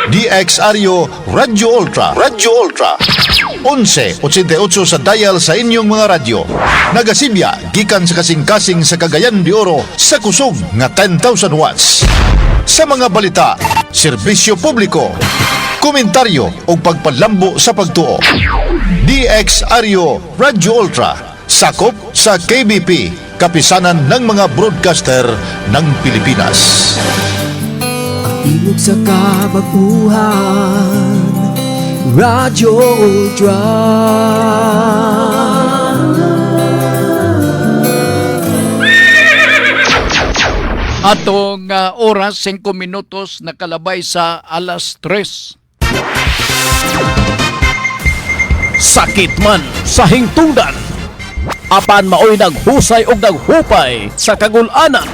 DXRyo Radyo Ultra. Radyo Ultra. 1188 sa dial sa inyong mga radyo. Nagasibya, gikan sa kasing-kasing sa Cagayan de Oro sa kusog nga 10,000 watts. Sa mga balita, serbisyo publiko, komentaryo o pagpalambo sa pagtuo. DXRyo Radyo Ultra. Sakop sa KBP, kapisanan ng mga broadcaster ng Pilipinas. Tingog sa kabaguhan, Radyo Ultra. Atong oras, 5 minutos, nakalabay sa alas 3. Sakit man sa hingtungdan, apan maoy naghusay og naghupay sa kagul-anan.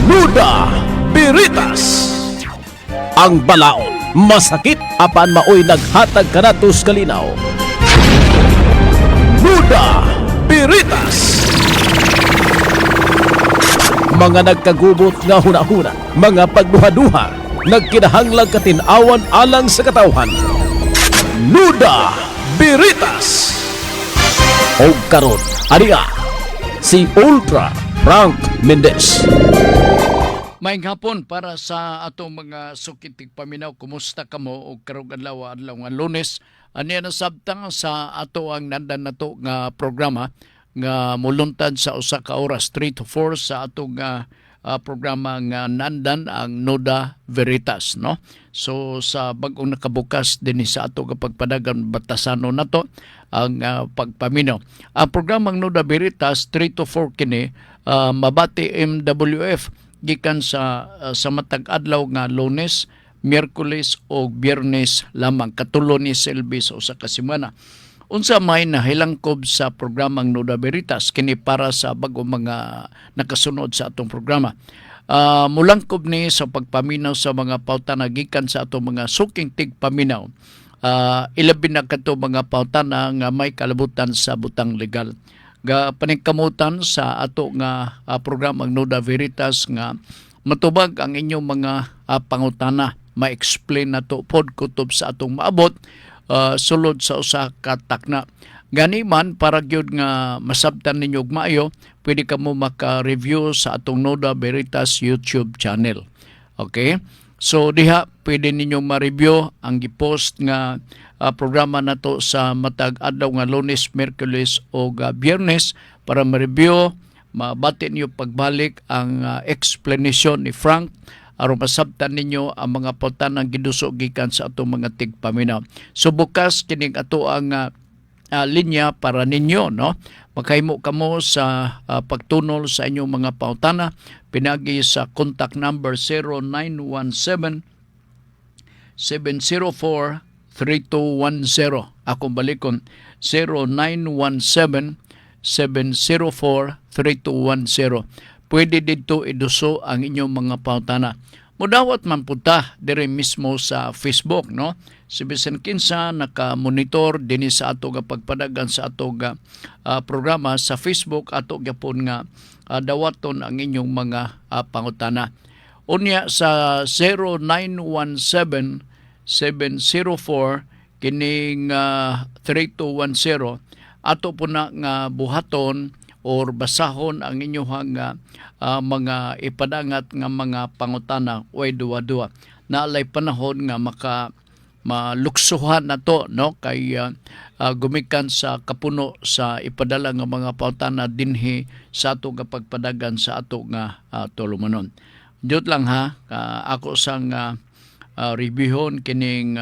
Nuda Biritas. Ang balaod masakit apan maoy naghatag kanatos kalinaw. Nuda Biritas. Mga nagkagubot nga hunahuna, mga pagduha-duha, nagkinahanglang katinawan alang sa katawhan. Nuda Biritas. O karon, ariya, si Ultra Frank Mendez. Maayong hapon para sa atong mga sukitig paminaw. Kumusta kamo og karong adlaw nga Lunes? Ani na sabtang sa ato ang nandan nato nga programa nga muluntad sa usa ka oras 3 to 4 sa atong programa nga nandan ang Nuda Veritas, no? So sa bag-ong nakabukas din sa ato nga pagpadagan batasano nato ang pagpaminaw. Ang programang Nuda Veritas 3 to 4 kini mabati MWF gikan sa matag adlaw nga Lunes, Miyerkules o Biyernes lamang, katulo ni Selby sa usa ka semana. Unsa may nahilangkob sa programang Nuda Veritas kini para sa bago mga nakasunod sa atong programa. Mulangkob ni sa pagpaminaw sa mga pauta na gikan sa atong mga suking tigpaminaw. Ilabi na kato mga pauta na nga may kalabutan sa butang legal. Ga paningkamutan sa ato nga programang Nuda Veritas nga matubag ang inyong mga pangutana, ma-explain nato pod kutob sa atong maabot sulod sa usa ka takna. Gani man para gyud nga masabtan ninyo og maayo, pwede kamo maka-review sa atong Nuda Veritas YouTube channel. Okay? So diha pwede ninyong ma-review ang gipost nga programa nato sa matag adlaw nga Lunes, Miyerkules o Biyernes para ma-review, mabati niyo pagbalik ang explanation ni Frank aron masabtan ninyo ang mga pautan ng giduso gikan sa atong mga tigpaminaw. So bukas kining ato ang linya para ninyo, no? Makahimo kamo sa pagtunol sa inyong mga pautana pinagi sa contact number 0917 704 3210. Akong balikon 0917 704 3210. Pwede dito iduso ang inyong mga pautana. Mudawat man punta dire mismo sa Facebook, no? Si Bisan Kinsa naka-monitor din sa ato nga pagpadagan sa ato nga programa sa Facebook, ato gyapon nga dawaton ang inyong mga pangutana. Unya sa 0917 704 kining 3210 ato po na nga buhaton or basahon ang inyong mga ipadangat nga mga pangutana way duwa-duwa. Naalay panahon nga maluksuhan na to, no? Kay gumikan sa kapuno sa ipadala nga mga pangutana dinhi sa ato nga pagpadagan sa ato nga tulumanon. Diyot lang ha, ako sang reviewon kining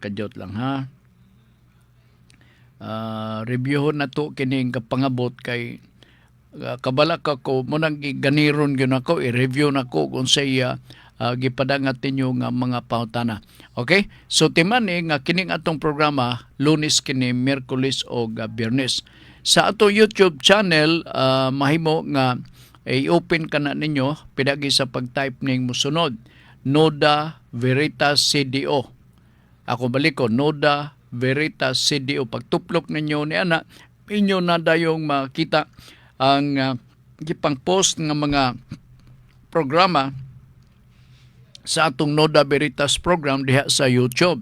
kadyot lang ha. Reviewon na to kining kapangabot kay kabala ka ko mo nang ganiron gyud ako i-review nako kung saya gipadangat ninyo nga mga pautana. Okay? So timani nga kining atong programa Lunes kini, Miyerkules o Biyernes. Sa ato YouTube channel mahimo nga i-open ka na ninyo pinagi sa pag-type ning musunod Nuda Veritas CDO. Ako balik ko Nuda Veritas CDO. Pagtuplok ninyo ni ana, inyo na dayong makita ang gipang post nga mga programa sa atong Noda Veritas program diha sa YouTube.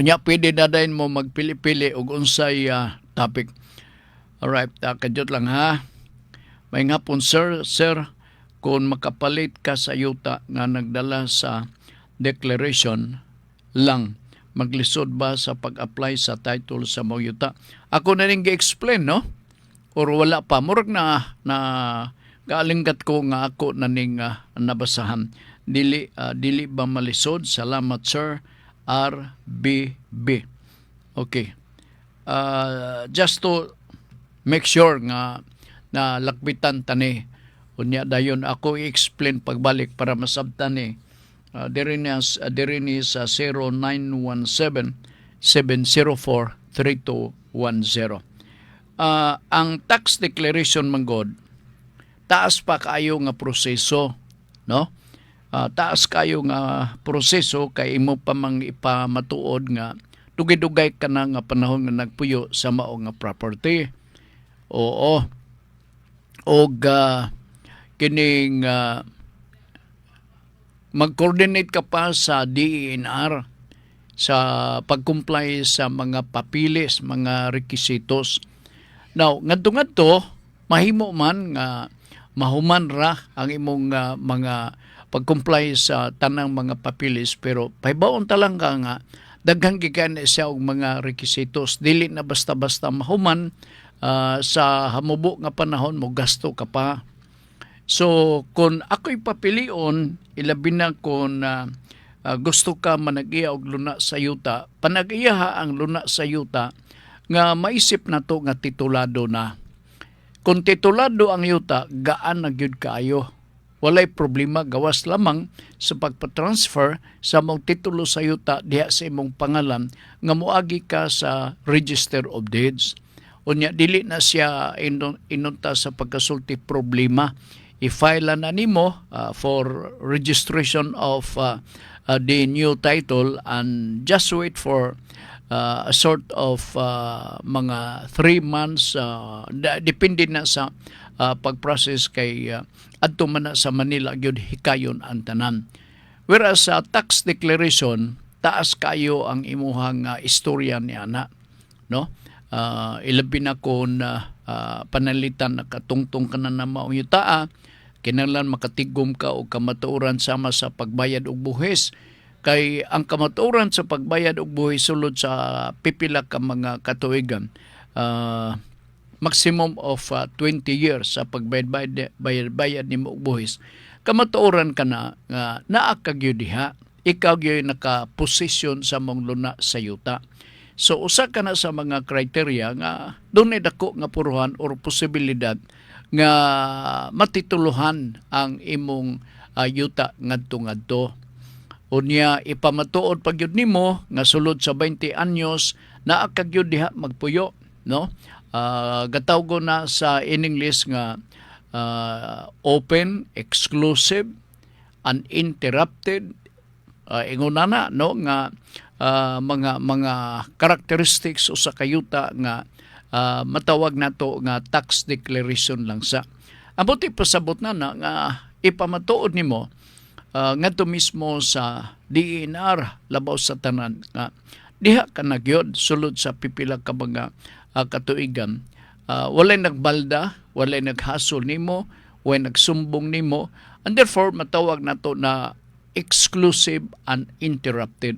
Unya pwede na din mo magpili-pili og unsay topic. Alright, kadyot lang ha. May nga pon sir, kung makapalit ka sa yuta nga nagdala sa declaration lang, maglisod ba sa pag-apply sa title sa mga yuta? Ako na rin gi-explain, no? Or wala pa. Murag na kaalinggat ko nga ako na ning nabasahan. Dili ba malisod? Salamat, sir. RBB. Okay. Just to make sure nga na lakbitan tani. Unya dayon ako i-explain pagbalik para masabtan ni. Diri ni sa 0917-704-3210. Ang tax declaration manggod, taas pa kayo nga proseso, no? Taas kayo nga proseso kay imo pa mang ipamatuod nga dugay-dugay ka na nga panahon nga nagpuyo sa mao nga property. Oo. Og kining mag-coordinate ka pa sa DENR sa pag-comply sa mga papilis, mga requisitos. Now, ngadto-ngadto mahimo man nga mahuman ra ang imong mga pag-comply sa tanang mga papilis, pero pahibaon talang ka nga daghang gikan siya og mga requisitos, dili na basta-basta mahuman sa hamubo nga panahon mo gasto ka pa. So kung ako'y papilion, ilabi na kung gusto ka manag-iya og luna sa yuta, panag-iyaha ang luna sa yuta nga maisip na to nga titulado na. Kung titulado ang yuta, gaan na gyud kaayo. Walay problema, gawas lamang sa pagpatransfer sa mong titulo sa yuta diha sa imong pangalan nga moagi ka sa Register of Deeds. Unya dili na siya inunta sa pagkasulti problema. I-file na nimo for registration of the new title and just wait for a sort of mga 3 months, depende na sa pag-process kay adto man na sa Manila gyud hikayon ang tanan. Whereas sa tax declaration, taas kayo ang imuhang istorya niya na, no? Ilabi na kung panalitan na katungtong ka na maong yutaa, kinahanglan makatigom ka o kamatuoran sama sa pagbayad og buhis. Kay ang kamatuoran sa pagbayad og buhis sulod sa pipila ka mga katuigan, maximum of 20 years sa pagbayad nimo og buhis. Kamatuoran ka na nga naa ka gyud diha, ikaw gyud naka-posisyon sa mong luna sa yuta. So usa ka na sa mga criteria nga dunay dako nga puruhan or posibilidad nga matituluhan ang imong yuta ngadto-ngadto. Unya ipamatuod pag yun nimo nga sulod sa 20 anyos naa ka gyud diha magpuyo, no? Gatawgo na sa in English nga open, exclusive, uninterrupted, inguna na, no, nga mga characteristics o sa kayuta nga matawag nato nga tax declaration lang sa. Amot ipasabot na nga ipamatuod nimo ngadto mismo sa DENR labaw sa tanan nga diha ka na gyud sulod sa pipila ka mga katuigan. Walay nagbalda, walay naghasol nimo, walay nagsumbong nimo, and therefore matawag nato na exclusive and uninterrupted.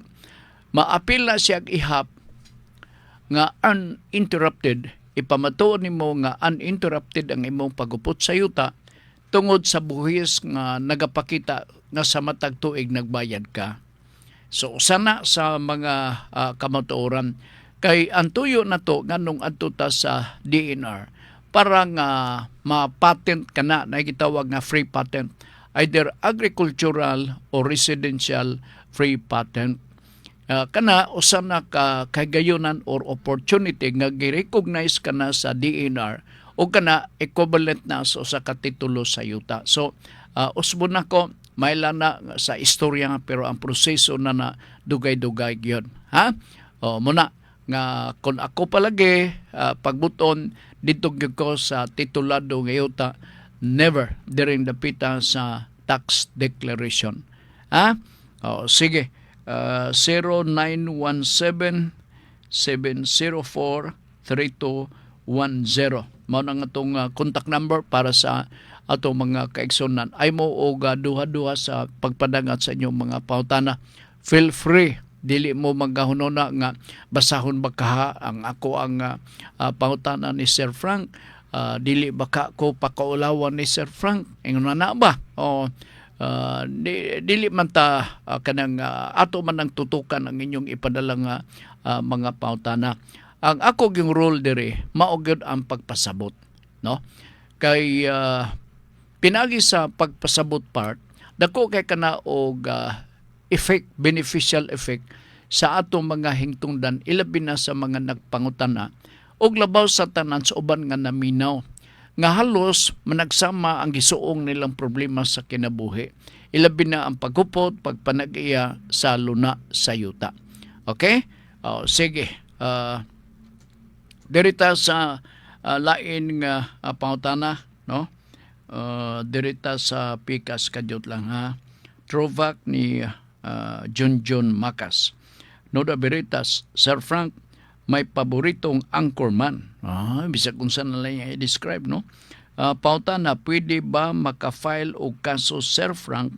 Maapil na siya ihap nga uninterrupted, ipamatuod nimo nga uninterrupted ang imong pagupot sa yuta tungod sa buhis nga nagapakita nga sa matag tuig nagbayad ka. So sana sa mga kamatuoran kay antuyo na to nganong adto ta sa DENR para nga ma-patent kana na gitawag nga free patent, either agricultural or residential free patent. Kana usa na ka kagayonan or opportunity nga gi-recognize kana sa DENR o kana equivalent na sa katitulo sa yuta. So usbo na ko maila na sa istorya pero ang proseso na dugay-dugay gyud, ha? O muna nga kung ako palagi pagbuton dito gyud ko sa titulado ngayota never during the pita sa tax declaration. Sige. 0917-704-3210. Mao na nga itong contact number para sa ato mga kaigsonan. Ay mo og duha-duha sa pagpadangat sa inyong mga pautana. Feel free. Dili mo maghunona nga basahon ba kaha ang ako ang pautana ni Sir Frank. Dili baka ko pakaulawan ni Sir Frank. Ingon na ba? Dili man ta kanang ato man ang tutukan ang inyong ipadala nga mga pautana. Ang ako yung role dire mao gyud ang pagpasabot, no? Kay pinagi sa pagpasabot part dako kay kana og effect, beneficial effect sa atong mga hingtungdan ilabi na sa mga nagpangutana og labaw sa tanan sa uban nga naminaw nga halos managsama ang gisuong nilang problema sa kinabuhi. Ilabi na ang paghupot, pagpanag-iya sa luna sa yuta. Okay? Sige. Dirita sa lain nga pangutana, no? Dirita sa pikas kadyot lang ha. Trovak ni Junjun Makas. Noda Veritas, Sir Frank, may paboritong anchorman. Bisag kung saan na lang i-describe, no? Pauta na, pwede ba makafile o kaso, Sir Frank,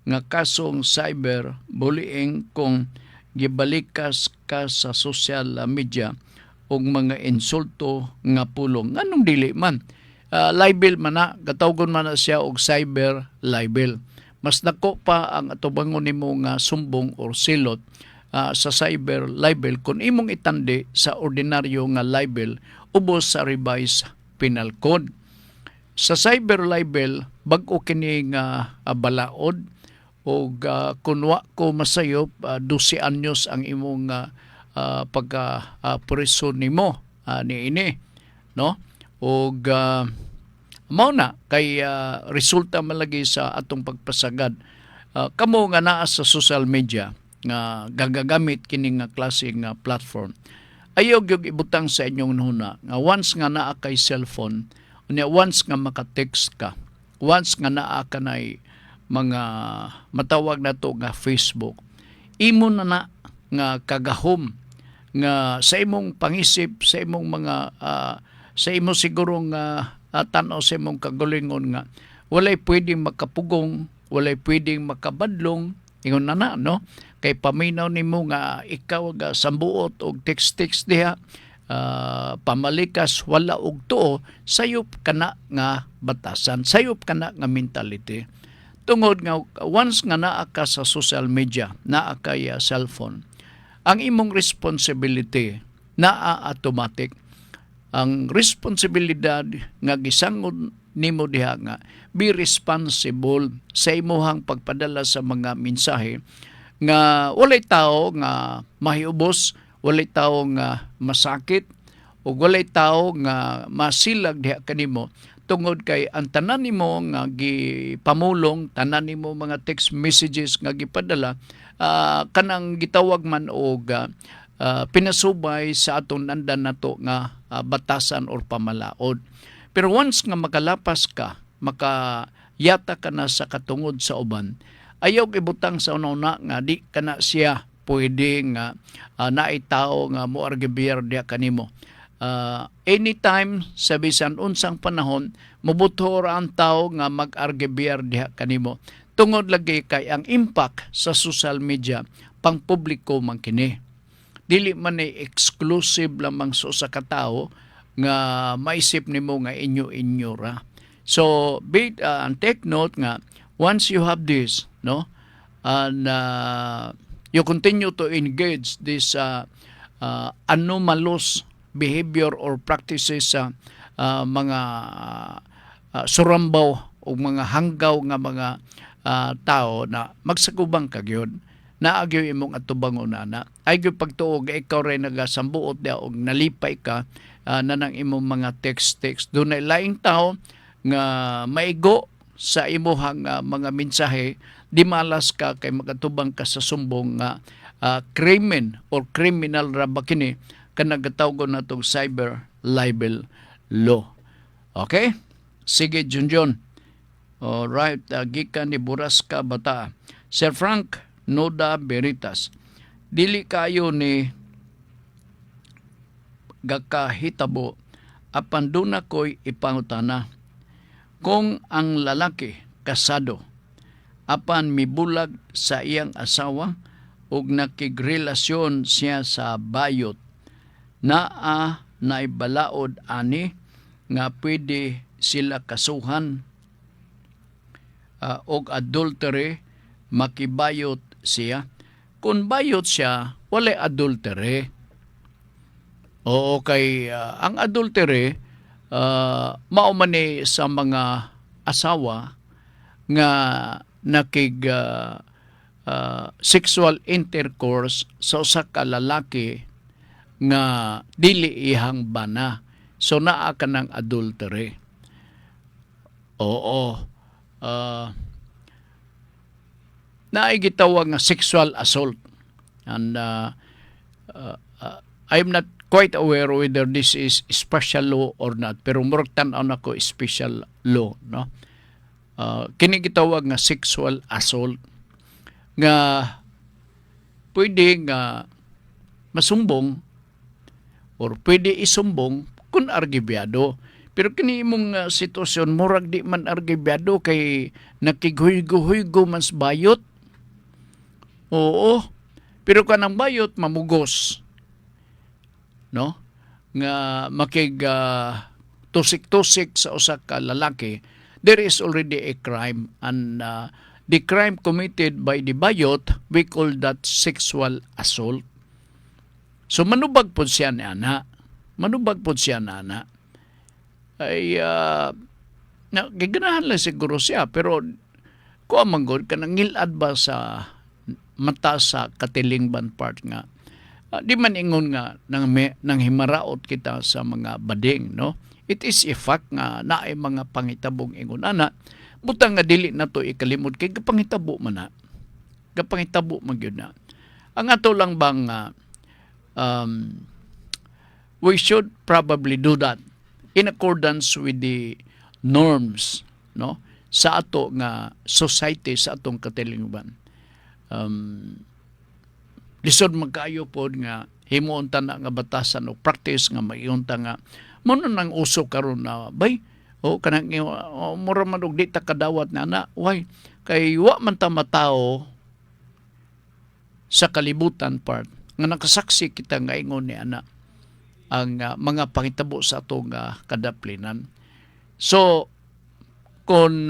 nga kasong cyber bullying kung gibalikas ka sa social media o mga insulto nga pulong? Anong dili man? Libel man na, katawgon man na siya og cyber libel. Mas dako pa ang atubangon nimo nga sumbong or silot sa cyber libel kung imong itandi sa ordinaryo nga libel ubos sa revised penal code. Sa cyber libel bag-o kini nga balaod o kunwa ko masayop 12 anyos ang imong pagka-preso nimo niini, no? Og mao na kay resulta malagi sa atong pagpasagad kamo nga naa sa social media nga gagagamit kini nga klase nga platform. Ayaw gyud ibutang sa inyong nuna nga once nga naa kay cellphone, unya once nga maka-text ka, once nga naa kanay mga matawag na to nga Facebook, imo na nga kagahom nga sa imong pangisip, sa imong mga sa imo siguro nga tanaw sa imong kagalingon nga walay pwedeng makapugong, walay pwedeng makabadlong, ingon na, no? Kay paminaw nimo nga ikaw ga sambuot og text diha, pamalikas wala og tuo, sayop kana nga batasan, sayop kana nga mentality. Tungod nga once nga naa ka sa social media, naa kay cellphone, ang imong responsibility naa automatic. Ang responsibilidad nga gisangod nimo diha nga be responsible sa imuhang pagpadala sa mga mensahe nga walay tao nga mahiubos, walay tao nga masakit, o walay tao nga masilag diha kanimo tungod kay ang tanan nimo nga gipamulong, tanan nimo mga text messages nga gipadala kanang gitawag man og pinasubay sa atong nandan nato nga batasan or pamalaod. Pero once nga makalapas ka, makayata ka na sa katungod sa uban, ayaw ibutang sa una nga di ka na siya pwede nga naitao nga moargibiyar diya kanimo. Anytime sa bisan unsang panahon, mubutor ang tao nga mag-argibiyar diha kanimo. Tungod lagi kay ang impact sa social media pang publiko man kini. Dili man ay exclusive lamang sa katao nga maisip nimo nga inyo ra. So take note nga once you have this, no, and you continue to engage this anomalous behavior or practices sa mga surambaw o mga hanggaw nga mga tao na magsagubang kagyod na agyo imong atubangon na ay gyud pagtuog ikaw ray nagasambuot dia og nalipay ka na nang imong mga text dunay laing tao nga maigo sa imuhang mga mensahe, di malas ka kay magatubang ka sa sumbong nga krimen or criminal ra ba kini kanagatawgon natong cyber libel law. Okay? Sige, Junjun. Alright, gikan ni Buraska Bata. Sir Frank Noda Beritas. Dili kayo ni gakahitabo apan duna ko'y ipangutana. Kung ang lalaki kasado apan mibulag sa iyang asawa ug nakigrelasyon siya sa bayot, naa naibalaod ani nga pwede sila kasuhan og adultery, makibayot siya. Kung bayot siya, wala adultery. Oo, kay ang adultery, mao man ni sa mga asawa nga nakig sexual intercourse sa usa ka lalaki nga dili ihang bana. So naa ka ng adultery. Oo. Naay gitawag nga sexual assault. And I'm not quite aware whether this is special law or not, pero murag tan-aw nako special law, no? Kini gitawag nga sexual assault nga pwede nga masumbong or pwede isumbong kung argibyado. Pero kini imong sitwasyon murag di man argibyado kay nakighuy-guhoy-go mas bayot. Oo. Pero kanang bayot mamugos. No? Nga makig tusik-tusik sa usa ka lalaki, there is already a crime, and the crime committed by the bayot, we call that sexual assault. So manubag pod siya na ana. Manubag pod siya na ana. Ay giganahan lang siguro siya, pero ko manggod kanang ngilad ba sa mata sa katilingban part nga di man ingon nga nang himaraot kita sa mga bading, no? It is a fact nga naay mga pangitabong ingon ana, butang nga dili na to ikalimod kay kapangitabo man na. Kapangitabo man gyud na. Ang ato lang bang we should probably do that in accordance with the norms, no? Sa ato nga society, sa atong katilingban. Lisod magkaayo po nga himuunta na nga batasan o practice nga maiunta nga muna nang uso karon na bay o kanang mura man og di ta kadawat na na why kay wa man ta matao sa kalibutan part nga nakasaksi kita nga ingon ni ana ang mga pangitabo sa atong kadaplinan. So kung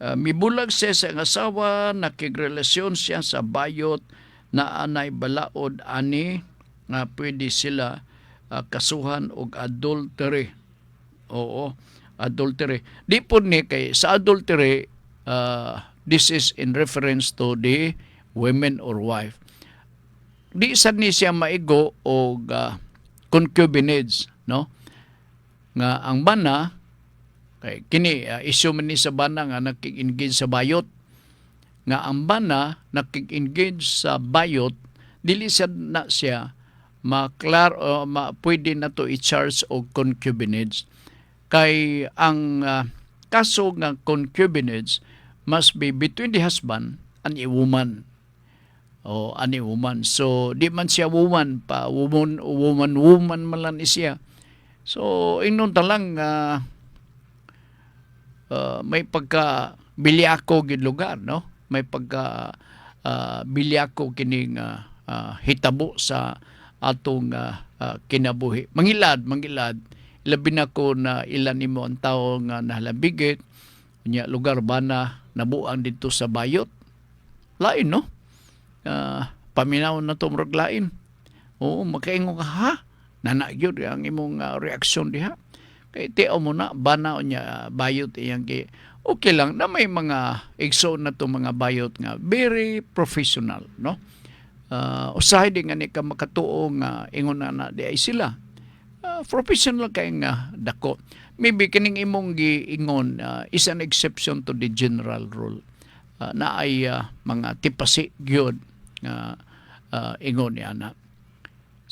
mibulag siya sa asawa, nakigrelasyon siya sa bayot, na anay balaod ani nga pwede sila kasuhan og adultery. Oo, adultery. Di po ni kay sa adultery, this is in reference to the women or wife. Di sad ni siya maigo og concubinage, no? Nga ang bana kay kini issue man ni sa bana nga nakig-engage sa bayot, nga ang bana nakig-engage sa bayot, dili sad na siya pwede na to i-charge og concubinage. Kay ang kaso nga concubinage must be between the husband and a woman. O ani woman. So di man siya woman pa, woman man siya. So inon talang may pagka bilyako gid lugar, no? May pagka bilyako kining hitabo sa atong kinabuhi. Mangilad labi na ko na ilan nimo ang tawo nga nahalabigit nya lugar bana nabuang dito sa bayot. Lain, no? Paminaw na to murag lain. Oo, makaingon ka ha? Nana gyud ang imong reaksyon diha. Kay tiaw mo na, bana niya bayot iyang okay lang na may mga igso na to mga bayot nga very professional, no? Usahay din nga ni ka makatuo nga ingon na di ay sila. Professional kay nga dako. Maybe kining imong giingon is an exception to the general rule. Na ay mga tipasi gyud nga ingon ni ana.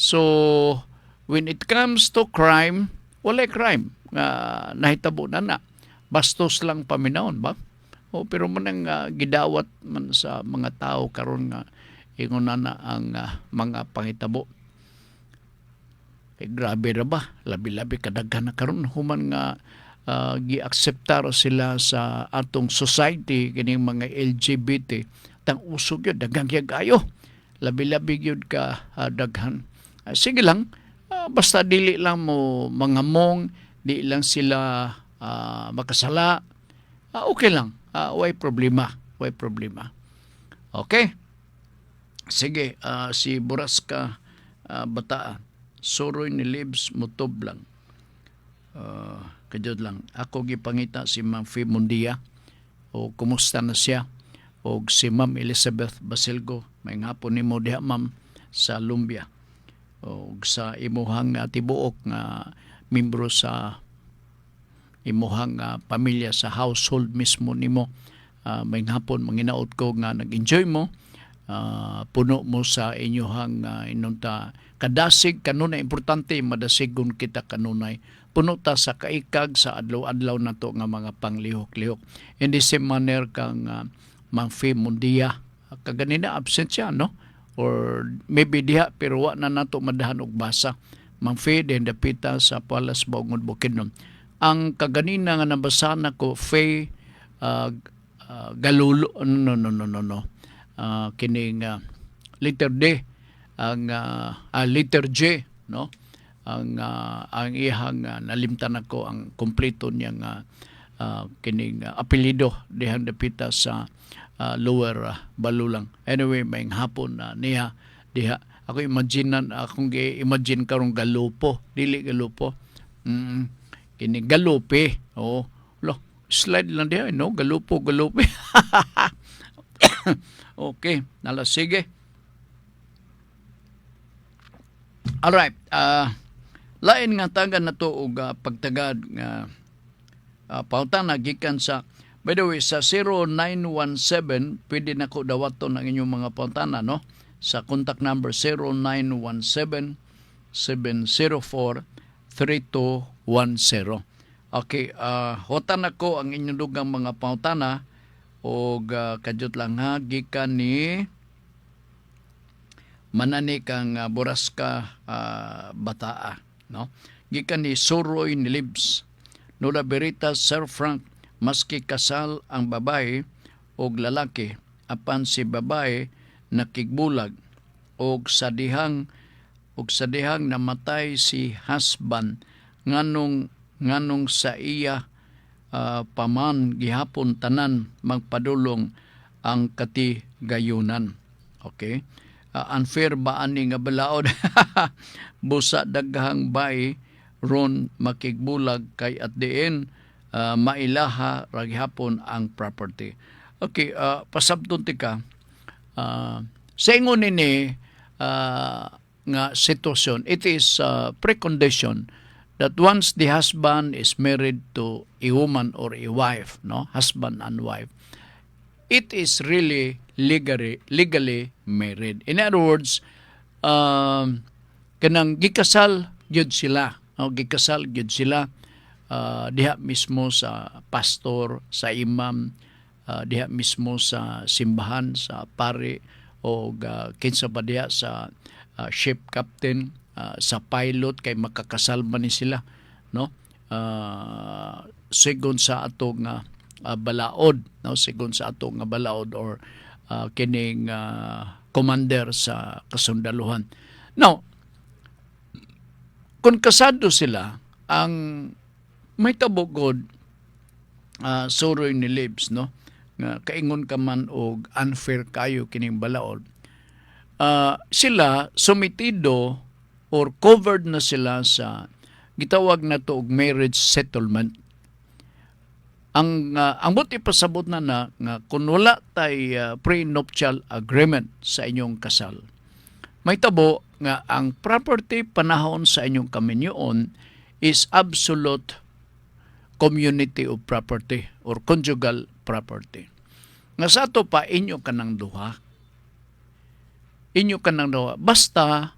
So when it comes to crime, wala crime nga nahitabo na. Bastos lang paminawon ba? O pero man ang gidawat man sa mga tao karon nga ingon na ang mga pangitabo. Grabe ra ba? Labi-labi kadaghan na karon human nga gi-akseptar sila sa atong society kining mga LGBT tang usog yun daghang kayo. Labi-labi gyud ka daghan. Sige lang, basta dili lang mo mga mong, di lang sila makasala, okay lang. Way problema. Okay? Sige, si Buraska Bataan. Suroy ni Libs Mutob lang. Kadyod lang. Ako gipangita si Ma'am Fee Mundia. O kumusta na siya? O si Ma'am Elizabeth Basilgo. May ngapon ni mo diha, Ma'am, sa Lumbia. O sa imuhang tibuok nga membro sa imuhang pamilya sa household mismo nimo. May hapon manginaot ko nga nag-enjoy mo, puno mo sa inyuhang inunta kadasig kanunay importante madasigon kita kanunay puno ta sa kaikag sa adlaw-adlaw nato nga mga panglihok-lihok. In the same manner kang Mang Fee Mundia kaganina absent siya, no? Or maybe diha pero wa na nato madahan og basa. Mang Fee din dapita sa Palas Baungod Bukidnon. Ang kaganina nga nabasahan ko, Faye Galulo, no. Kining letter D, ang letter J, no? Ang ihang nalimtan ako ang kompleto niyang kining apelyido dihang dapita sa Lower Balulang. Anyway, may hapon niya diha. Ako akong imagine karong Galupo, dili Galupo. Kini Galupe. Oh, lo, slide lang diha, no? Galupe. Okay, nala sige. Alright, lain nga tagan na to og pagtagad nga pautang nagikan sa, by the way, sa 0917 pwede na ko dawaton ang inyong mga pautana, no? Sa contact number 0917 704 3210. Okay, hotan ako ang inyong dugang mga pautana o kadyot lang ha, gikan ni manani kang Buraska Bataa, no? Gikan ni Suroy ni Libs. Noda Berita, Sir Frank, maski kasal ang babae o lalaki, apan si babae nakigbulag og sa dihang namatay si husband nganong sa iya paman gihapon tanan magpadulong ang katigayunan. Okay? Unfair ba ani nga balaod? Busa daghang bay ron makigbulag kay at diin mailaha ra gihapon ang property. Okay, pasabton tika. Sa ingon nini nga sitwasyon, it is precondition that once the husband is married to a woman or a wife, no, husband and wife, it is really legally married. In other words, kanang gikasal gyud sila, no, gikasal gyud sila diha mismo sa pastor, sa imam, diha mismo sa simbahan, sa pare o kinsa pa diha sa ship captain, sa pilot kay makakasal man ni sila, no? Sigon sa atong balaod, no? Sigon sa atong balaod or kining commander sa kasundaluhan. Now, kung kasado sila, ang may tabugod suroy ni Libs, no? Nga kaingon ka man og unfair kayo kining balaod. Sila sumitido or covered na sila sa gitawag na to og marriage settlement. Ang buti pasabot na nga kung wala tay prenuptial agreement sa inyong kasal, may tabo nga ang property panahon sa inyong kaminyoon is absolute community of property or conjugal property. Nga sa ato pa inyo kanang duha. Inyo kanang duha. Basta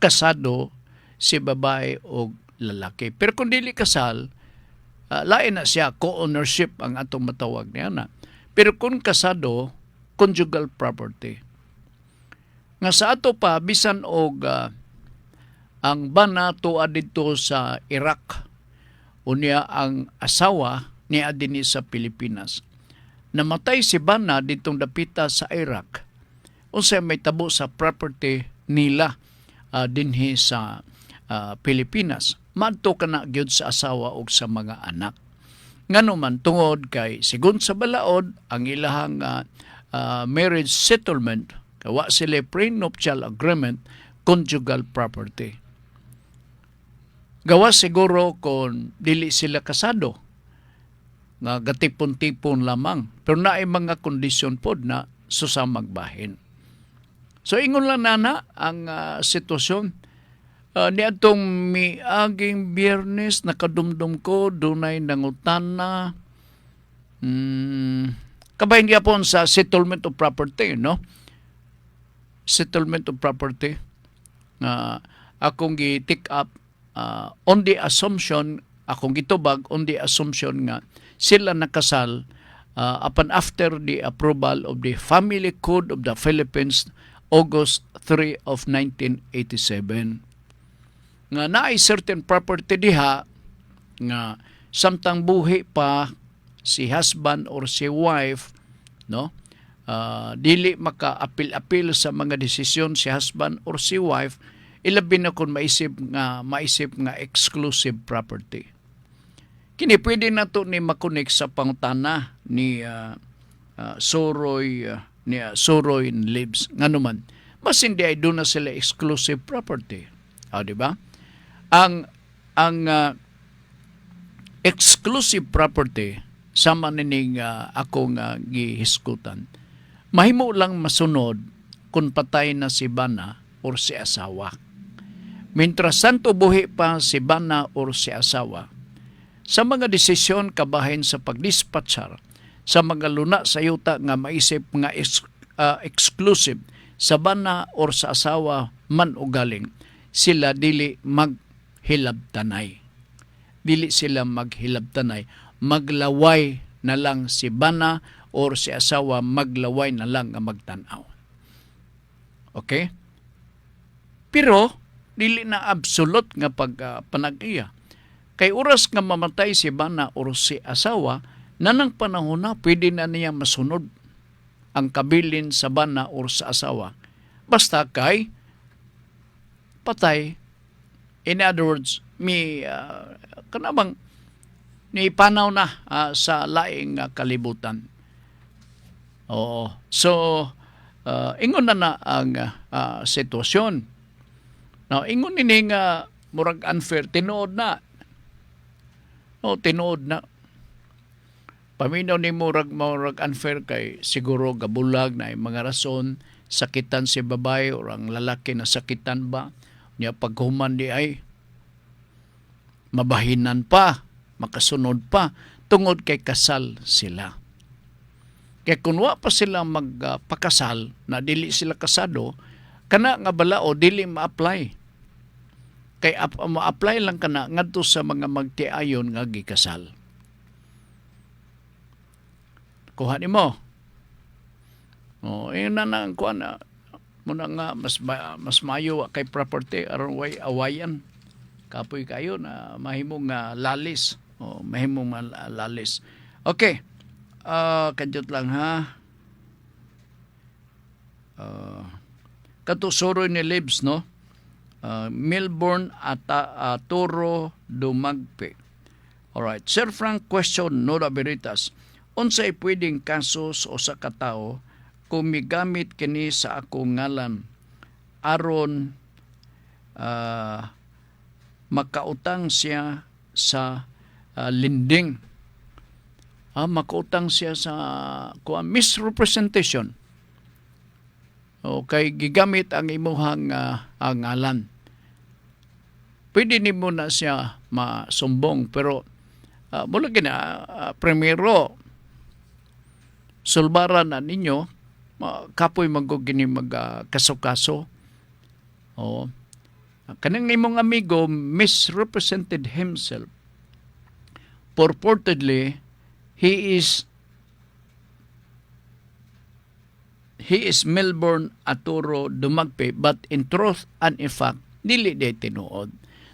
kasado si babae o lalaki. Pero kung dili kasal, lain na siya, co-ownership ang atong matawag niya na. Pero kung kasado, conjugal property. Nga sa ato pa, bisan og ang bana tuwa dito sa Iraq, unya ang asawa niya dinhi sa Pilipinas. Namatay si bana ditong dapita sa Iraq, unsay may tabo sa property nila dinhi sa Pilipinas. Madto ka na gyud sa asawa o sa mga anak. Ngano man tungod kay sigon sa balaod ang ilahang marriage settlement, kawa sila prenuptial agreement, conjugal property. Gawa siguro kung dili sila kasado, nga gatipon-tipon lamang. Pero naay mga kondisyon pod na susamag bahin. So ingon lang nana ang sitwasyon. Niadtong miaging Biyernes nakadumdum ko dunay nangutana. Kabahin gyapon sa settlement of property, no? Settlement of property. Akong gi-take up on the assumption, akong gitubag on the assumption nga sila nakasal upon after the approval of the Family Code of the Philippines August 3 of 1987. Nga naay certain property diha nga samtang buhi pa si husband or si wife, no? Dili maka-apil-apil sa mga desisyon si husband or si wife, ilabi na kung maisip nga exclusive property. Kini pwede na to ni makonek sa pangutana ni Soroy Libs. Ngano man, mas hindi ay doon na sila exclusive property. Di ba? Ang exclusive property sama nining akong gihiskutan, mahimo lang masunod kung patay na si bana or si asawa. Mientras santo buhi pa si bana or si asawa, sa mga desisyon kabahin sa pagdispatchar, sa mga luna sa yuta nga maisip nga exclusive sa bana or sa asawa man o galing, sila dili maghilabtanay. Dili sila maghilabtanay. Maglaway na lang si bana or si asawa, maglaway na lang nga magtanaw. Okay? Pero, dili na absolute nga pagpanag-iya. Kay oras nga mamatay si bana or si asawa, nanang panahon na pwede na niya masunod ang kabilin sa bana or sa asawa. Basta kay patay. In other words, kanabang ni panaw na sa laing kalibutan. Oo. So, ingon na ang sitwasyon. Now, ingon ini nga murag unfair, tinuod na. Tinuod na. Paminaw ni murag unfair kay siguro gabulag na mga rason, sakitan si babae o ang lalaki na sakitan ba, niya paghuman di ay mabahinan pa, makasunod pa, tungod kay kasal sila. Kaya kung wa pa sila magpakasal, na dili sila kasado, kana nga balao dili ma-apply. Kay ma-apply lang kana ngadto sa mga magtiayon nga gikasal. Kuha nimo. Yun na ang kuha na. Muna nga, mas mayo kay property aron way awayan. Kapoy kayo na mahimong lalis. Mahimong lalis. Okay. Kadyot lang ha. Katusoro ni Libs, no? Melbourne at Toro Dumagpe. Alright. Sir Frank, question, Noda Veritas. Unsay pwedeng kasos o sa katao kung migamit kini sa akong ngalan aron makautang siya sa lending. Makautang siya sa misrepresentation. Okay, gigamit ang imuhang ngalan. Pwede nimo na siya masumbong, pero mula gina, primero, sulbaran na ninyo, kapoy magugini magkasukaso. Kanang imong amigo misrepresented himself. Purportedly, he is Melbourne Arturo Dumagpe, but in truth and in fact, dili day tinuod.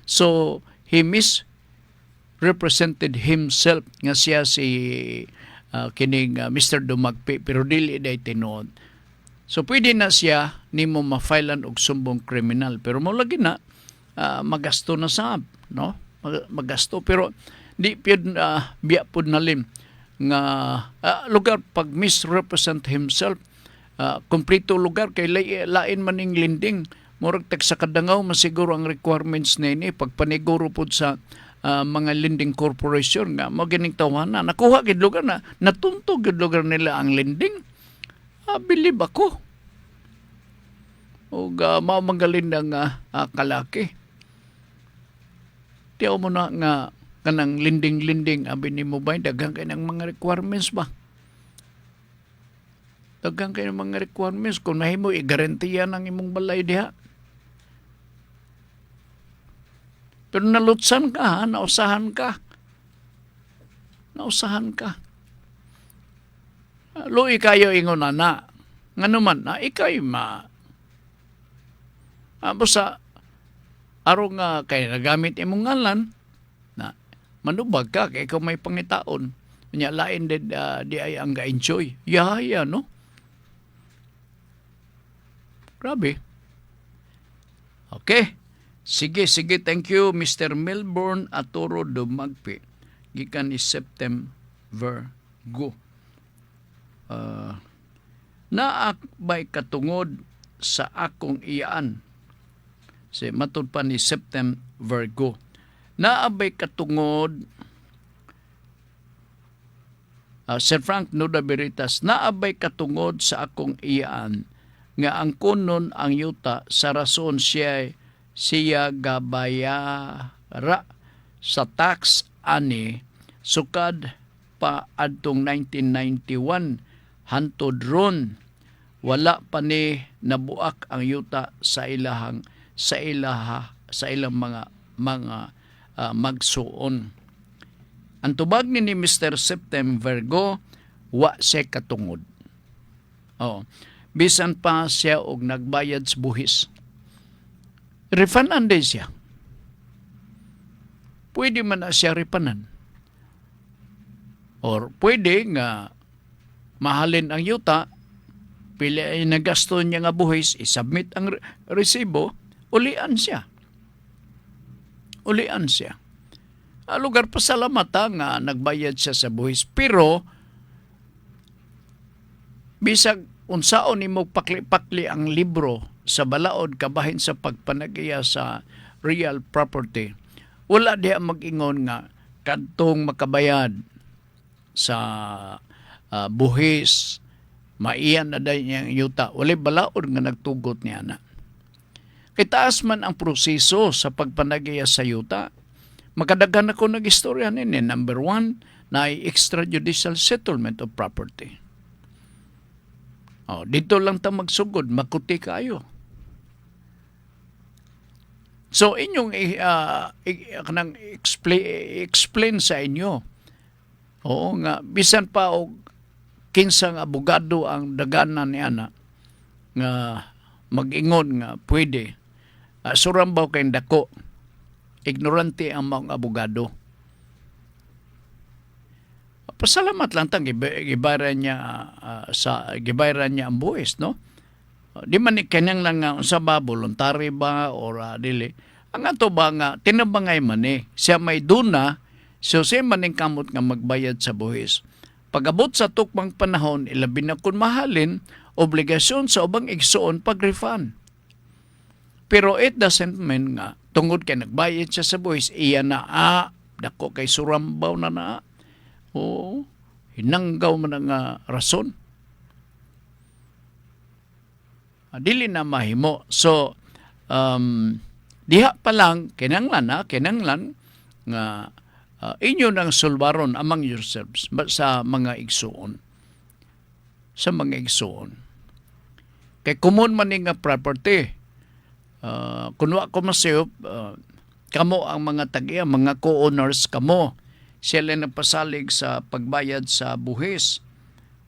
So, he misrepresented himself nga siya si kining Mr. Dumagpe, pero dili day tinuod. So, pwede na siya nimo ma-filean og sumbong kriminal. Pero mo lagi na, magasto na sab, no? Magasto. Pero, di piyod biya pod nalim nga lugar pag misrepresent himself, kompleto lugar kay lain maning lending murag tag sa kadangaw masiguro ang requirements na ini pagpaniguro pod sa mga lending corporation nga mo gining tawanan nakuha gid lugar na natuntog gid lugar nila ang lending. Believe ako og mao mangalindang kalaki tiyaw mo na nga kanang lending abi nimo ba daghang kay ng mga requirements ba. Daghang kayo ng mga requirements kung mahimo i-garantiya ng imong balay diha. Pero nalutsan ka, nausahan ka. Luwi kayo ingon na. Nga naman na, ikay basta, araw nga kayo nagamit imong ngalan, na manubag ka, kaya ikaw may pangitaon. Kanya lain din di ay ang ga-enjoy. Yaya, no? Grabe. Okay. Sige. Thank you, Mr. Melbourne Arturo Dumagpe. Gikan ni September Go. Naakbay katungod sa akong iyaan. Matud pa ni September Go. Naabay katungod Sir Frank Nuda Beritas, naabay katungod sa akong iyaan nga ang kunon ang yuta sa rason siya gabayara sa tax ani sukad pa adtong 1991 hantod ron wala pa ni nabuak ang yuta sa ilang mga magsuon. Ang tubag ni Mr. September Go wa siya katungod. Bisan pa siya og nagbayad sa buhis. Refanan din siya. Pwede man na siya repanan. Or pwede nga mahalin ang yuta, pili ay nagasto niya nga buhis, isubmit ang resibo, ulian siya. Lugar pasalamata nga nagbayad siya sa buhis. Pero, bisag unsaon nimo pakli-pakli ang libro sa balaod kabahin sa pagpanagiya sa real property, wala diha mag-ingon nga kadtong makabayad sa buhis maiyan na dayon niyang yuta. Walay balaod nga nagtugot niya na. Kay taas man ang proseso sa pagpanagiya sa yuta, makadaghan ako nag-istorya nini. Number 1, na extrajudicial settlement of property. Dito lang ta magsugod, makuti kayo. So, inyong explain sa inyo. Oo nga, bisan pa og kinsang abogado ang daganan ni ana nga mag-ingon nga pwede. Surambaw kay dako. Ignorante ang mga abogado. Pasalamat lang tang gibayran niya ang buwis, no? Di man kanyang lang nga unsa ba voluntary ba or dili. Ang ato ba nga tinabangay man siya may duna, so siya maning kamot nga magbayad sa buwis. Pag-abot sa tukmang panahon, ilabi na kun mahalin, obligasyon sa ubang igsuon pag-refund. Pero it doesn't mean nga tungod kay nagbayad siya sa buwis, iya na dako kay surambaw na. Oo, hinanggaw man ang rason. Dili na mahimo. So, diha pa lang, kinanglan nga inyo nang sulbaron among yourselves sa mga igsuon. Kay common man nga property, kunwa ko masayop, kamo ang mga tagiya, mga co-owners kamo. Sila nagpasalig sa pagbayad sa buhis.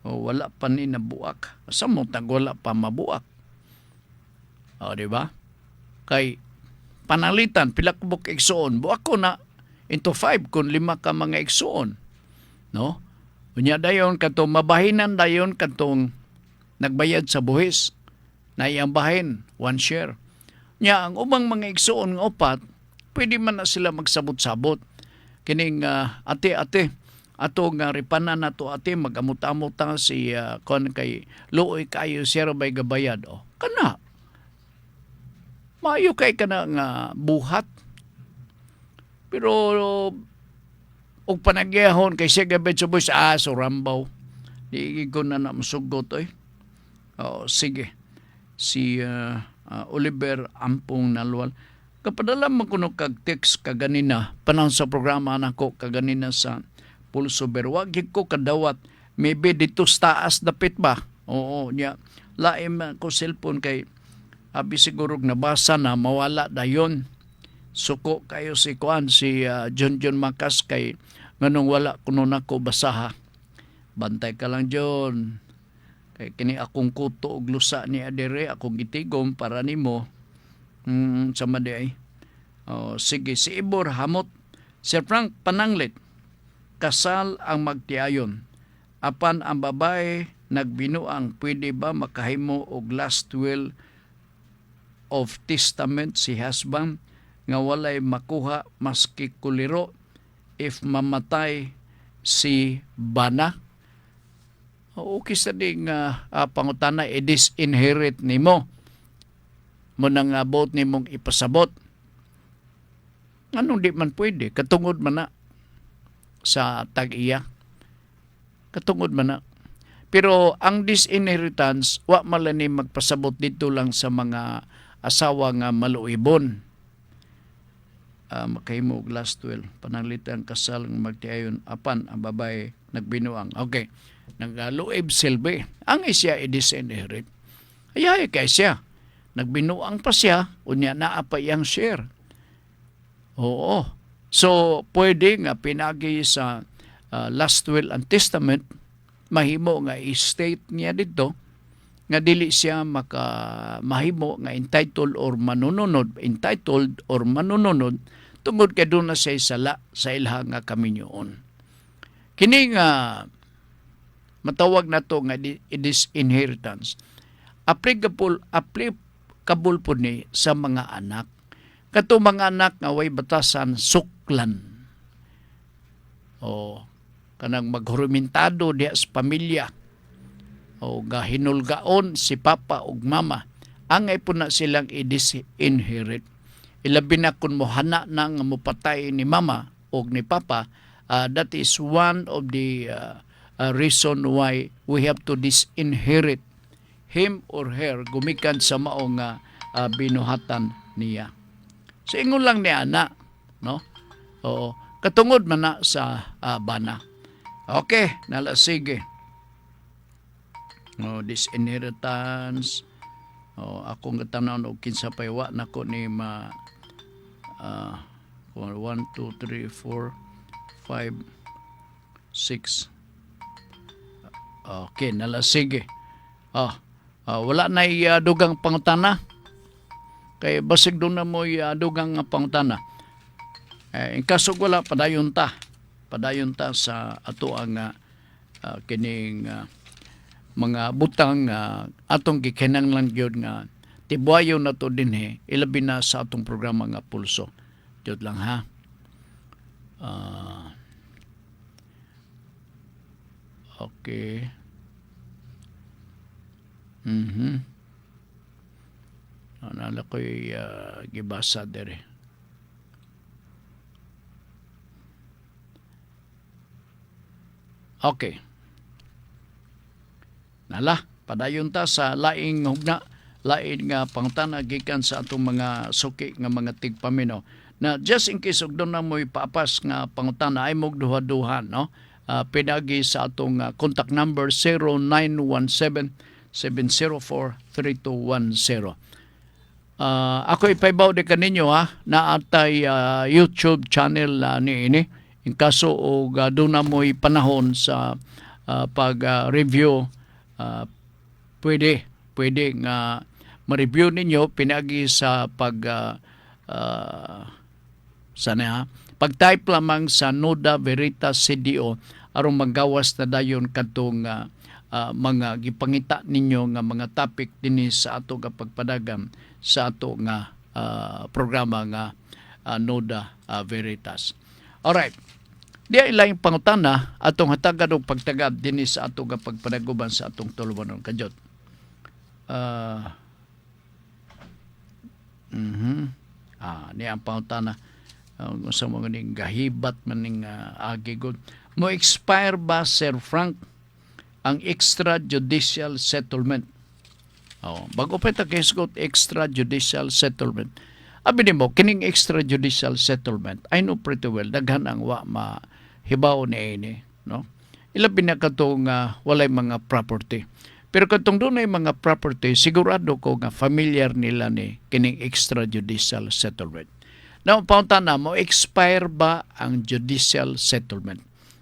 O wala pa ni nabuak. Sa mo tag wala pa mabuak. O, di ba? Kay panalitan, pila ko buk igsuon. Buak ko na into 5 kung 5 ka mga igsuon. No? Unya dayon katong mabahinan dayon katong nagbayad sa buhis. Na iyang bahin, 1 share. Nya ang ubang mga igsuon nga upat, pwede man na sila magsabot-sabot. Kining ate-ate, ato nga ripanan nato ate, magamot-amot ta si kon kay luoy kayo siya bay gabayad. O, kana. Maayo kay kana nga buhat. Pero og panagyahon kay siya gabay sa bus, surambaw. Di ko na masugot oy. O, sige. Si Oliver Ampong Nalwal. Kapadala mo kuno kag text kaganina, panahon sa programa nako kaganina sa Pulso Berwag, ko kadawat, maybe dito sa taas dapit ba? Oo, niya. Laim ko cellphone kay abi siguro nabasa na mawala dayon. Suko kayo si Kuan, si John Makas kay nganong wala kuno nako basaha. Bantay ka lang John. Kay kini akong kuto og lusa ni adere akong gitigom para nimo. Sama di ay. Sige, si Ibor Hamot. Sir Frank Pananglit, kasal ang magtiayon. Apan ang babae nagbinuang, pwede ba makahimo og last will of testament si husband nga walay makuha maski kuliro if mamatay si bana? Okay sa di nga pangutana, i-disinherit nimo. Mo nang abot ni mong ipasabot. Anong di man pwede? Katungod man na sa tag-iya. Katungod man na. Pero ang disinheritance, wa malani magpasabot dito lang sa mga asawa nga maluibon. Makahimo og last will. Pananglitan kasal ng magtiayon apan ang babae nagbinuang. Okay. Nagaluib silbi. Ang isya i-disinherit. Ayahay kay siya. Nagbinuang pa siya, unya naa pa iyang share. Oo. So, pwede nga pinagi sa last will and testament, mahimo nga i-state niya dito, nga dili siya mahimo nga entitled or manununod, tungod kay doon na siya sala sa ilha nga kaminyoon. Kini nga matawag na to nga disinheritance. Applicable po ni sa mga anak. Kato mga anak nga way batasan suklan. O kanang maghurumintado diha sa pamilya. O gahinulgaon si papa ug mama. Angay po na silang i-disinherit. Ilabi na kung mohana na nga mupatay ni mama o ni papa, that is one of the reason why we have to disinherit him or her gumikan sa mao nga binuhatan niya. So ingon lang ni ana, no? Oo, katungod man na sa bana. Okay, nala sige. Disinheritance. Akong gatanaw og kinsa pay wa nako ni 1 2 3 4 5 6. Okay, nala sige. Wala na dugang pangutana. Kay basig doon na mo dugang pangutana. In kaso wala, padayon ta sa ato ang kining mga butang atong gikinahanglan gyud nga tibuayo na to dinhi, ilabi na sa atong programa nga Pulso. Jud lang ha. Okay. Nala ko'y gibasa dere. Okay. Nala, padayon ta sa laing hugna, lain nga pangutana gikan sa atong mga suki nga mga tigpaminaw. Na just in case og doon na mo'y paapas nga pangutana ay mog duha-duha, no? Pinagi sa atong contact number 0917-704-3210. Ako ipaibaw di kaninyo na atay YouTube channel ni ini. In kaso og doon na mo'y panahon sa pag-review, pwede nga ma-review ninyo pinagi sa pag-type lamang sa Nuda Veritas CDO aron magawas na dayon kadtong mga gipangita ninyo nga mga topic dinhi sa ato nga pagpadagam sa ato nga programa nga Nuda Veritas. Alright. Di ay laing pangutana atong hatagan og pagtagad dinhi sa ato nga pagpadaguban sa atong tulumanon kadyot. Ni ang pangutana sa mga ning gahibat maning agigod. Mo expire ba, Sir Frank, ang extrajudicial settlement? Bago pa ito kisgot extrajudicial settlement. Abi ni mo, kining extrajudicial settlement, I know pretty well, daghan ang mahibaw ni ini. No? Ilabi na katong walay mga property. Pero katong doon ay mga property, sigurado ko nga familiar nila ni kining extrajudicial settlement. Now, paunta na mo, expire ba ang judicial settlement?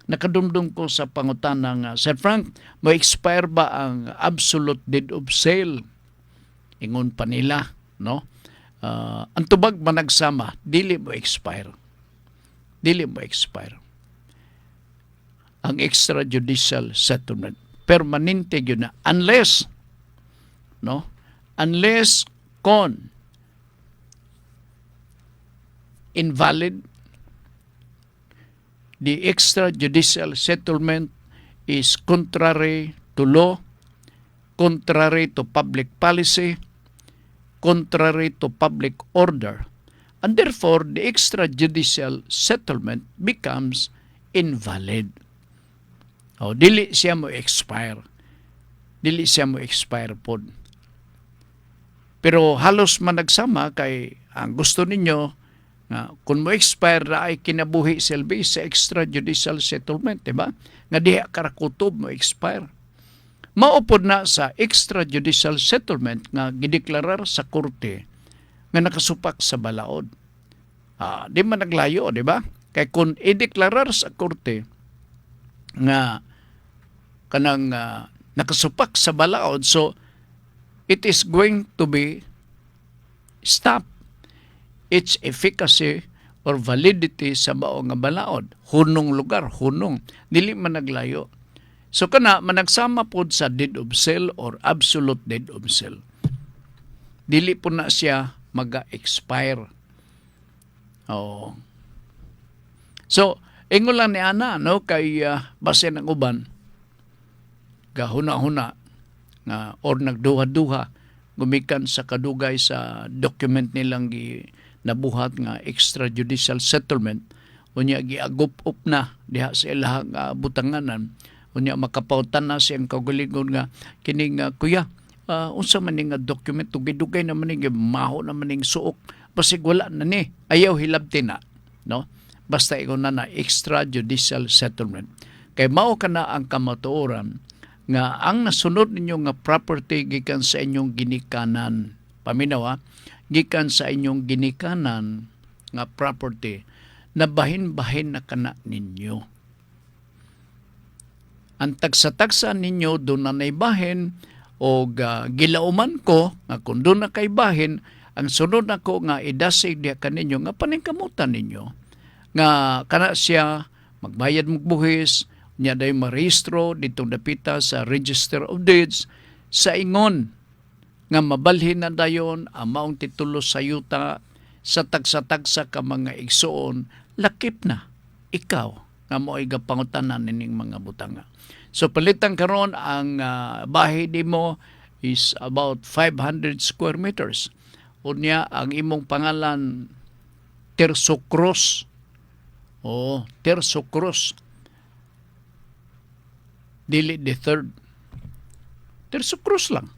Nakadumdum ko sa pangutana nga, Sir Frank, mo expire ba ang absolute deed of sale? Ingon pa nila, no? Ang tubag managsama, dili mo expire. Dili mo expire. Ang extrajudicial settlement. Permanente yun na. Unless con invalid, the extrajudicial settlement is contrary to law, contrary to public policy, contrary to public order, and therefore the extrajudicial settlement becomes invalid. Dili siya mo expire. Dili siya mo expire po. Pero halos managsama kay ang gusto ninyo nga kung mo expire na ay kinabuhi silbi sa extrajudicial settlement, diba? Nga diha karakutob mo expire. Maupod na sa extrajudicial settlement nga gideklarar sa korte nga nakasupak sa balaod. Di man naglayo, diba? Kay kung ideklarar sa korte nga kanang nakasupak sa balaod, so it is going to be stopped its efficacy or validity sa mao nga balaod. Hunong lugar, hunong. Dili man naglayo. So kana managsama pod sa deed of sale or absolute deed of sale. Dili po na siya maga-expire. So, ingon lang ni Ana, no, kay base ng uban, gahuna-huna nga or nagduha-duha gumikan sa kadugay sa document nilang nabuhat nga extrajudicial settlement, unya giagup-up na diha sa ilahang butanganan, unya makapautan na siyang kaugalingon nga kining kuya, unsa man ning document dugay-dugay na man ning maho na man ning suok, basig wala na ni, ayaw hilabti na, no? Basta ingon na extrajudicial settlement. Kay mao kana ang kamatuoran nga ang nasunod ninyo nga property gikan sa inyong ginikanan. Paminaw gikan sa inyong ginikanan nga property na bahin-bahin na kana ninyo. Ang tagsa-tagsa ninyo doon na naibahin o gilauman ko nga kung doon na kay bahin, ang sunod na ko nga idasig diya kaninyo nga paningkamutan ninyo nga kana siya magbayad mong buhis, niya day marehistro ditong dapita sa Register of Deeds sa ingon nga mabalhin na dayon ang maong titulo sa yuta sa tagsa-tagsa ka mga igsoon, lakip na ikaw nga mo'y gapangutanan nining mga butanga. So palitan karon ang bahay di mo is about 500 square meters. Unya ang imong pangalan Terso Cruz. Terso Cruz. Dili the third. Terso Cruz lang.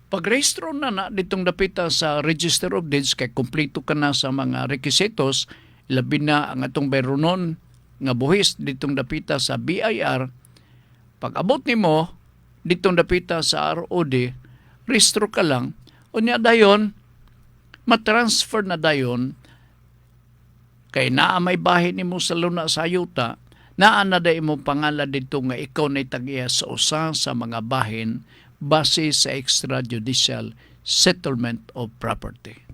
Pagrehistro na ditong dapita sa Register of Deeds kay kumpleto ka na sa mga requisitos, labi na ang atong bayronon nga buhis ditong dapita sa BIR. Pag abot nimo ditong dapita sa ROD, rehistro ka lang, Unya dayon, matransfer na dayon, kay naa may bahin nimo sa luna sa yuta, naa na day mo pangalan dito nga ikaw na tagiya sa usa sa mga bahin base sa extrajudicial settlement of property.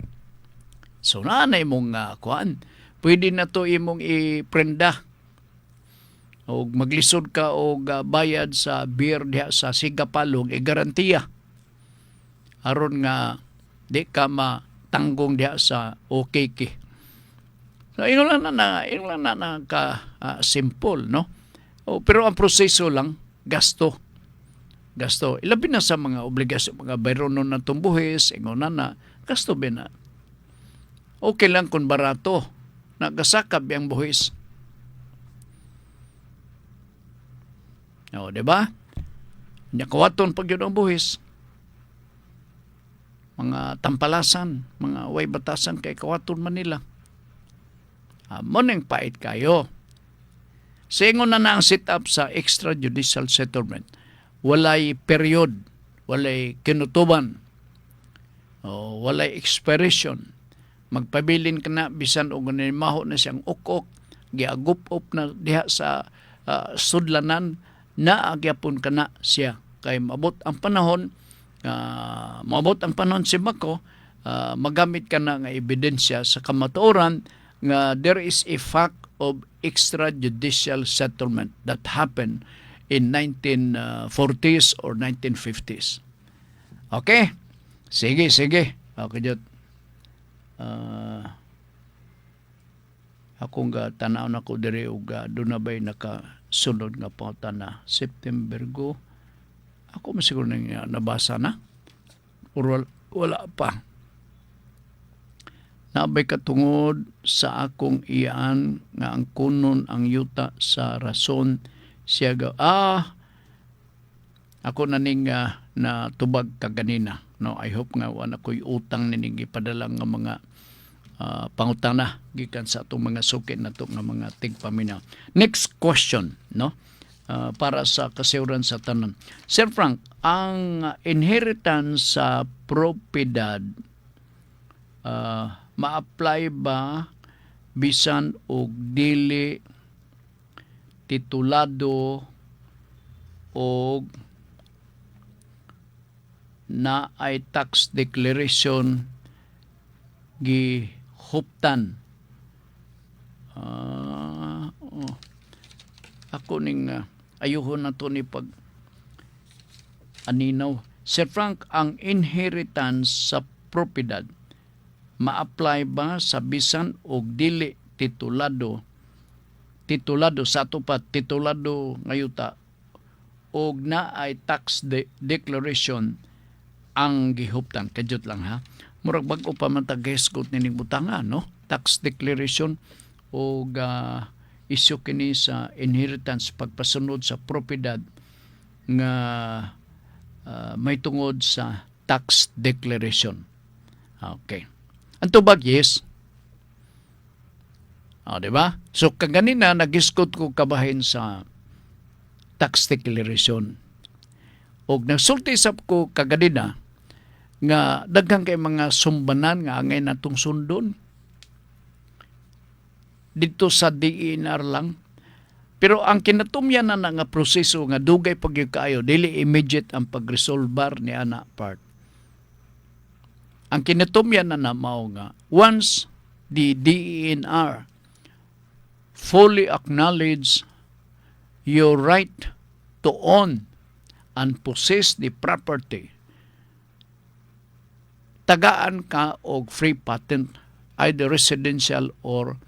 So naa na imong kuan, pwede na to imong iprenda o maglisod ka og bayad sa beer diha sa Sigapalog garantiya aron nga di ka matanggong diha sa OKK. So ingon lang na ka simple, no? Pero ang proseso lang gasto. Ilabi na sa mga obligasyon, mga bayron na tumbuhis, ingon na gasto ba na. Okay lang kung barato, nagasakab yung buhis. O, diba? Nyakawaton pag yun ang buhis. Mga tampalasan, mga way batasan kay kawaton Manila. Moneng pait kayo. Singon na ang sit-up sa extrajudicial settlement. Walay period, walay kinutuban, walay expiration. Magpabilin ka na, bisan o ganimaho na siyang ukok, giagup-up na diha sa sudlanan, naagyapon ka na siya. Kay maabot ang panahon si Mako, magamit ka na nga ebidensya sa kamatuoran nga there is a fact of extrajudicial settlement that happened in 1940s or 1950s. Okay? Sige. Okay, Jot. Ako nga tanaw na ko diri og doon na ba'y nakasunod nga pauta na September go. Ako masiguro na nabasa na. Or wala pa. Nabay katungod sa akong iyaan nga ang kunon ang yuta sa rason siya ako naning na tubag kaganina. No, I hope nga wala ko'y utang nining ipadala nga mga pangutana gikan sa atong mga suki na to nga mga tigpaminaw. Next question, no? Para sa kasiuran sa tanan. Sir Frank, ang inheritance sa propiedad ma-apply ba bisan og dili titulado og na ay tax declaration gihuptan? Ako ning ayuhon na to ni pag aninaw. Sir Frank, ang inheritance sa propiedad ma-apply ba sa bisan og dili titulado sa ato pa titulado ngayuta og na ay tax declaration ang gihuptan? Kadyot lang ha, murag bag-o pa man tag-hisgot nining butanga, no? Tax declaration o issue kini sa inheritance pagpasunod sa propiedad nga may tungod sa tax declaration. Okay. Ang tubag, yes. Diba? So kaganina nag-hisgot ko kabahin sa tax declaration. O nagsulti sab ko kaganina nga daghang kay mga sumbanan nga angay natong sundon dito sa DENR lang. Pero ang kinatumyan na nga proseso nga dugay pag yung kaayo, dili immediate ang pag-resolvar ni ana part. Ang kinatumyan na mao nga, once the DENR fully acknowledge your right to own and possess the property, tagaan ka og free patent, either residential or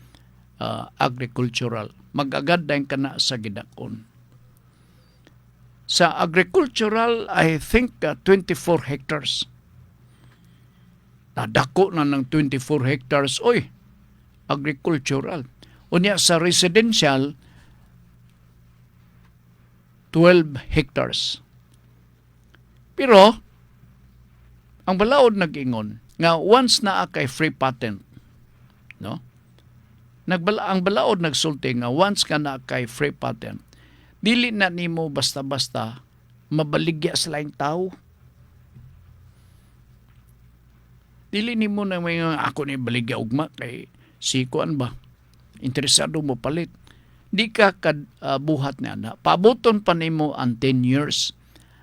agricultural. Mag-agad din ka na sa gidakon. Sa agricultural, I think 24 hectares. Nadako na ng 24 hectares. Oy, agricultural. Unya sa residential, 12 hectares. Pero, ang balaod nag-ingon, nga once na kay free patent, no? Ang balaod nagsulti nga once ka na kay free patent, dili na nimo basta-basta mabaligya sa laing tao. Dili nimo na may ako ni baligya ugma kay si kuan ba interesado mo palit. Di ka buhat na na. Paaboton pa nimo ang 10 years.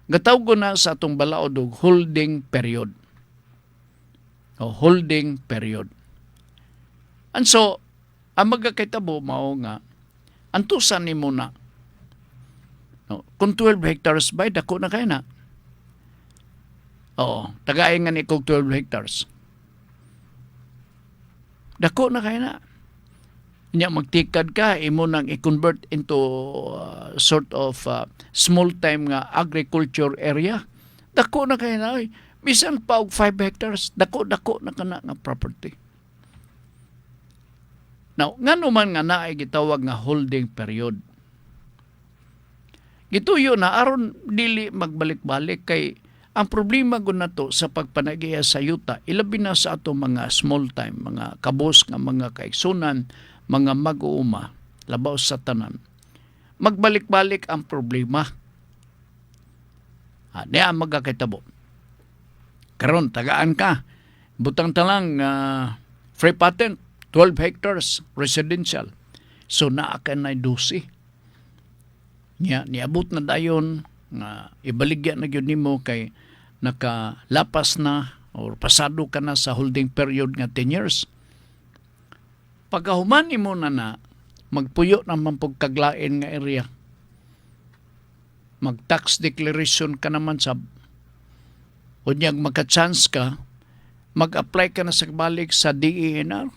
Gataw ko na sa atong balaod og holding period. O holding period. And so, ang magkakitabo mao nga antusan nimo na. No, kung 12 hectares ba dako na kay na. Oo, tagaay nga ni kog 12 hectares. Dako na kay na. Nya magtikad ka imo nang i-convert into sort of small time nga agriculture area. Dako na kay na. Bisan pa og 5 hectares, dako na kana nga property. Now, ngano man nga naay gitawag nga holding period. Gituyo na aron dili magbalik-balik kay ang problema gud nato sa pagpanagiya sa yuta ilabi na sa ato mga small time, mga kabos nga mga kaigsunan, mga mag-uuma, labaw sa tanan. Magbalik-balik ang problema. Niya ang magkakitabo. Karon tagaan ka. Butang talang free patent, 12 hectares residential. So naa ka na 12. Niabot na dayon nga ibaligya na gyud nimo kay nakalapas na or pasado ka na sa holding period nga 10 years. Pagkahuman mo na magpuyo naman pagkaglain nga area. Mag-tax declaration ka naman sa unyag magka-chance ka, mag-apply ka na sa balik sa DENR.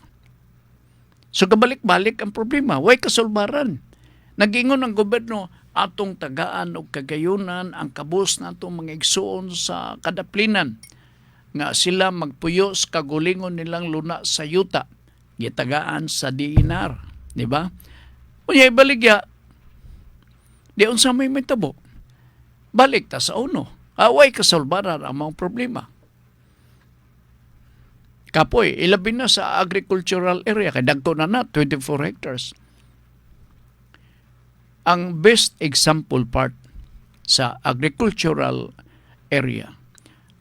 So kabalik-balik ang problema. Way kasulbaran. Nagingon ang gobyerno atong tagaan o kagayunan ang kabus na itong mga igsuon sa kadaplinan nga sila magpuyo sa kagulingon nilang luna sa yuta gitagaan sa DENR, di ba? Unya ibaligya di unsa may tabo. Balik ta sa uno. Away kasulbaran ang mga problema. Kapoy, ilabi na sa agricultural area kay dagko na 24 hectares. Ang best example part sa agricultural area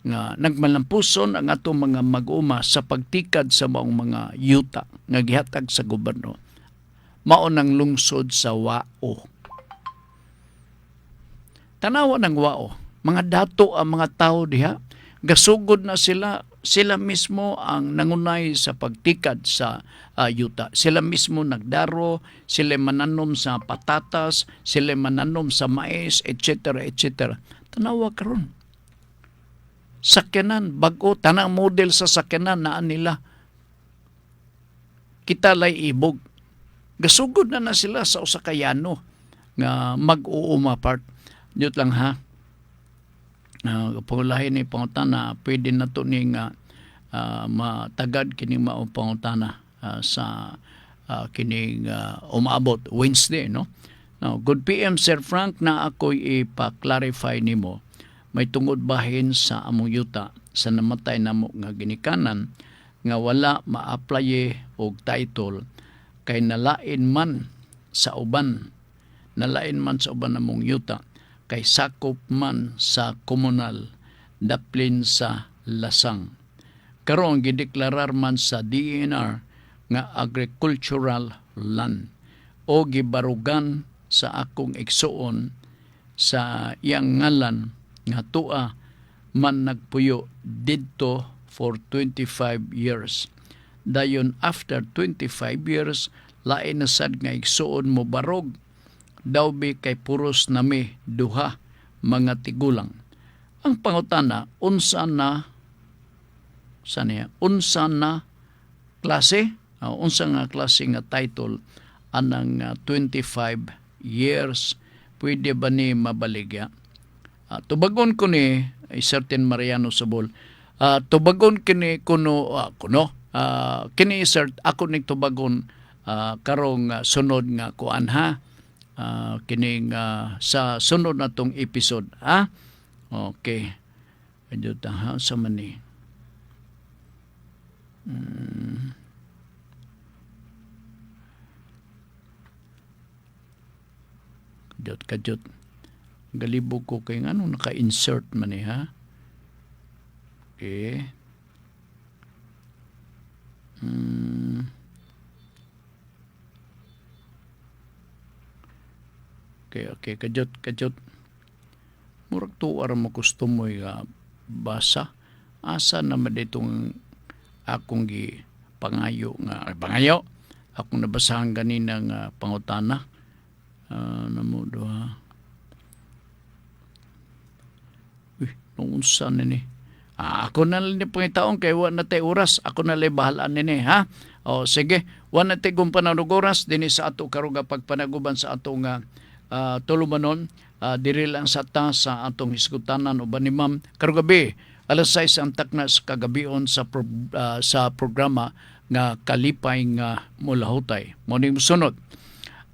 nga nagmalampuson ang atong mga mag-uma sa pagtikad sa maong mga yuta nga gihatag sa gobyerno mao nang lungsod sa Wao. Tanawa ng Wao, mga dato ang mga tao diha, gasugod na sila mismo ang nangunay sa pagtikad sa yuta. Sila mismo nagdaro, sila mananom sa patatas, sila mananom sa mais, etc. etc. Tanawa karon. Sakyanan, bago, tanang model sa sakyanan na nila. Kita lay ibog. Gasugod na sila sa usakayano nga mag-uuma part. Diyot lang ha. Pangulahin ni pangutana, pwede na to ni nga matagad kining maong pangutana sa kining umaabot Wednesday, no? Now, good PM Sir Frank na ako'y ipa-clarify nimo. May tungod bahin sa among yuta sa namatay namo nga ginikanan nga wala ma-applye og title kay nalain man sa uban namong yuta kay sakop man sa komunal daplin sa lasang. Karon gideklarar man sa DENR nga agricultural land o gibarugan sa akong igsuon sa iyang ngalan nga tua man nagpuyo didto for 25 years. Dayon after 25 years lain na sad nga igsuon mo barog daw bi kay puros nami duha mga tigulang. Ang pangutana unsa na klase unsa nga klase nga title anang 25 years pwede ba ni mabaligya? Tubagon ko ni certain Mariano Sabol. Tubagon kini kini sir ako ning tubagon karong sunod nga kuan ha. Kining sa sunod na tong episode ha. Okay. Medyo ta sa mani. Kadjot. Galibog ko kay naka-insert man ha. Okay. Okay, kajot. Murag tuwar mo gusto mo basa. Asa naman ditong akong pangayo. Akong nabasahan ganina nga pangutana. Namo doha. Noon saan nini? Ako na lang ni pangitaon kay wa na tay oras. Ako na lang bahalaan nini, ha? O sige, wa na tay gumpanag oras dinhi sa ato karuga pagpanaguban sa ato nga tulumanon. Diri lang sa sa atong hiskutanan uban ni Ma'am karugabi. Alas 6 ang takna sa kagabion sa programa nga kalipay nga mulahutay. Morning sunod.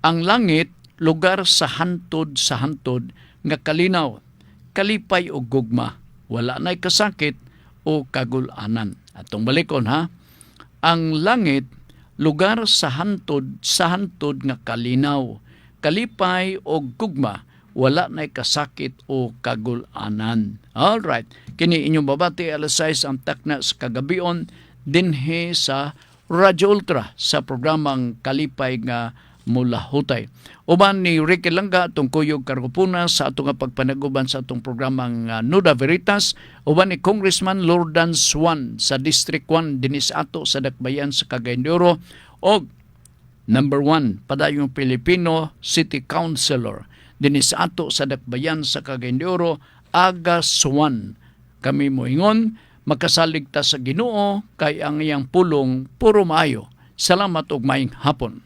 Ang langit lugar sa hantod nga kalinaw, kalipay o gugma, wala na'y kasakit o kagulanan. Atong balikon ha. Ang langit lugar sa hantod nga kalinaw, kalipay o gugma, wala na'y kasakit o kagulanan. Alright. Kini inyong babati alas 6 ang takna sa kagabion dinhi sa Radyo Ultra sa programang Kalipay nga Mulahutay. Uban ni Ricky Langga atong kuyog kargupuna sa atong pagpanaguban sa atong programang Nuda Veritas. Uban ni Congressman Lordan Swan sa District 1 dinhi sa ato sa Dakbayan sa Cagayan de Oro. O number 1 padayong Pilipino City Councilor dinhi sa ato sa Dakbayan sa Cagayan de Oro, Aga Swan. Kami moingon, makasalig ta sa Ginoo kay ang iyang pulong puro maayo. Salamat ug maayong hapon.